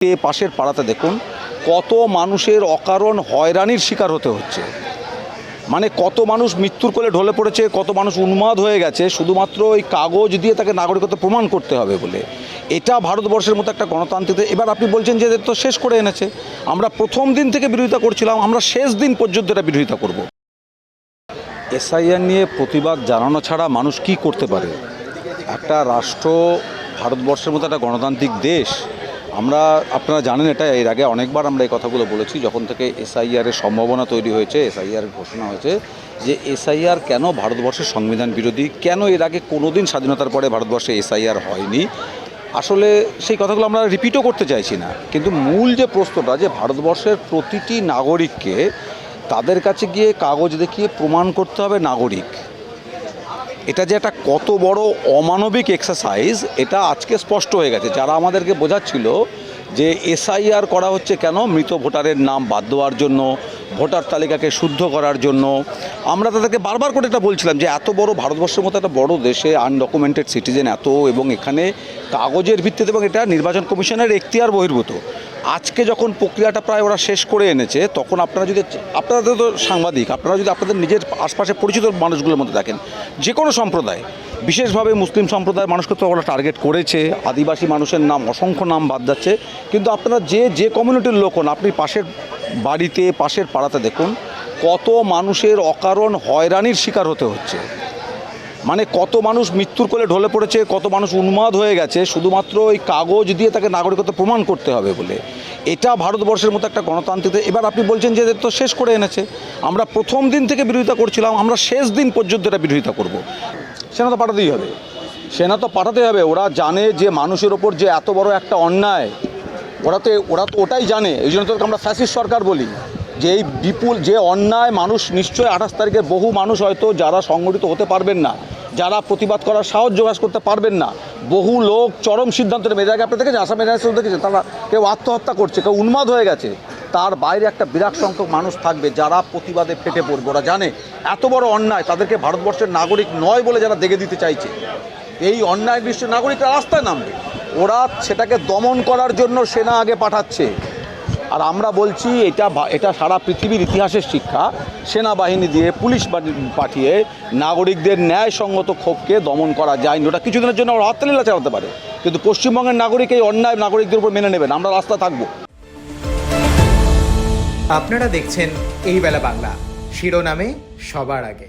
পাশের পাড়াতে দেখুন কত মানুষের অকারণ হয়রানির শিকার হতে হচ্ছে। মানে কত মানুষ মৃত্যুর কোলে ঢলে পড়েছে, কত মানুষ উন্মাদ হয়ে গেছে শুধুমাত্র ওই কাগজ দিয়ে তাকে নাগরিকত্ব প্রমাণ করতে হবে বলে। এটা ভারতবর্ষের মতো একটা গণতান্ত্রিক। এবার আপনি বলছেন যে এদের তো শেষ করে এনেছে। আমরা প্রথম দিন থেকে বিরোধিতা করছিলাম, আমরা শেষ দিন পর্যন্ত এটা বিরোধিতা করব। এসআইআর নিয়ে প্রতিবাদ জানানো ছাড়া মানুষ কি করতে পারে? একটা রাষ্ট্র, ভারতবর্ষের মতো একটা গণতান্ত্রিক দেশ, আপনারা জানেন এটা, এর আগে অনেকবার আমরা এই কথাগুলো বলেছি। যখন থেকে এসআইআরের সম্ভাবনা তৈরি হয়েছে, এসআইআর ঘোষণা হয়েছে যে এসআইআর কেন ভারতবর্ষের সংবিধান বিরোধী, কেন এর আগে কোনোদিন স্বাধীনতার পরে ভারতবর্ষে এসআইআর হয়নি। আসলে সেই কথাগুলো আমরা রিপিটও করতে চাইছি না, কিন্তু মূল যে প্রশ্নটা, যে ভারতবর্ষের প্রতিটি নাগরিককে তাদের কাছে গিয়ে কাগজ দেখিয়ে প্রমাণ করতে হবে নাগরিক, এটা যে একটা কত বড় অমানবিক এক্সারসাইজ, এটা আজকে স্পষ্ট হয়ে গেছে। যারা আমাদেরকে বোঝাচ্ছিল যে এসআইআর করা হচ্ছে কেন, মৃত ভোটারের নাম বাদ দেওয়ার জন্য, ভোটার তালিকাকে শুদ্ধ করার জন্য, আমরা তাদেরকে বারবার করে এটা বলছিলাম যে এত বড় ভারতবর্ষের মতো একটা বড় দেশে আনডকুমেন্টেড সিটিজেন এত, এবং এখানে কাগজের ভিত্তিতে, এবং এটা নির্বাচন কমিশনের এখতিয়ার বহির্ভূত। আজকে যখন প্রক্রিয়াটা প্রায় ওরা শেষ করে এনেছে, তখন আপনারা তো সাংবাদিক, আপনারা যদি আপনাদের নিজের আশপাশে পরিচিত মানুষগুলোর মধ্যে দেখেন, যে কোনো সম্প্রদায়, বিশেষভাবে মুসলিম সম্প্রদায়ের মানুষকে তো ওরা টার্গেট করেছে, আদিবাসী মানুষের নাম, অসংখ্য নাম বাদ যাচ্ছে। কিন্তু আপনারা যে কমিউনিটির লোক হন, আপনি পাশের বাড়িতে, পাশের পাড়াতে দেখুন কত মানুষের অকারণ হয়রানির শিকার হতে হচ্ছে। মানে কত মানুষ মৃত্যুর কোলে ঢলে পড়েছে, কত মানুষ উন্মাদ হয়ে গেছে শুধুমাত্র ওই কাগজ দিয়ে তাকে নাগরিকত্ব প্রমাণ করতে হবে বলে। এটা ভারতবর্ষের মতো একটা গণতান্ত্রিক। এবার আপনি বলছেন যে এদের তো শেষ করে এনেছে। আমরা প্রথম দিন থেকে বিরোধিতা করছিলাম, আমরা শেষ দিন পর্যন্ত এটা বিরোধিতা করব। সেনা তো পাঠাতেই হবে, সেনা তো পাঠাতে হবে। ওরা জানে যে মানুষের ওপর যে এত বড় একটা অন্যায়, ওরা তো ওটাই জানে। এই জন্য তো আমরা ফ্যাসিস্ট সরকার বলি, যে এই বিপুল যে অন্যায়, মানুষ নিশ্চয়ই 28 তারিখে বহু মানুষ হয়তো যারা সংগঠিত হতে পারবেন না, যারা প্রতিবাদ করার সাহস জোগাড় করতে পারবেন না, বহু লোক চরম সিদ্ধান্ত নেবে। এর আগে আপনি দেখেছেন, আসামের দেখেছেন, তারা কেউ আত্মহত্যা করছে, কেউ উন্মাদ হয়ে গেছে। তার বাইরে একটা বিরাট সংখ্যক মানুষ থাকবে যারা প্রতিবাদে ফেটে পড়বে। ওরা জানে এত বড় অন্যায়, তাদেরকে ভারতবর্ষের নাগরিক নয় বলে যারা দেখে দিতে চাইছে, এই অন্যায় নিশ্চয় নাগরিকরা রাস্তায় নামবে। ওরা সেটাকে দমন করার জন্য সেনা আগে পাঠাচ্ছে। আর আমরা বলছি এটা সারা পৃথিবীর ইতিহাসের শিক্ষা, সেনাবাহিনী দিয়ে, পুলিশ পাঠিয়ে নাগরিকদের ন্যায়সঙ্গত ক্ষোভকে দমন করা যায়। ওটা কিছুদিনের জন্য ওরা হত্যা চালাতে পারে, কিন্তু পশ্চিমবঙ্গের নাগরিক এই অন্যায় নাগরিকদের উপর মেনে নেবেন। আমরা রাস্তা থাকবো। আপনারা দেখছেন এই বেলা বাংলা, শিরোনামে সবার আগে।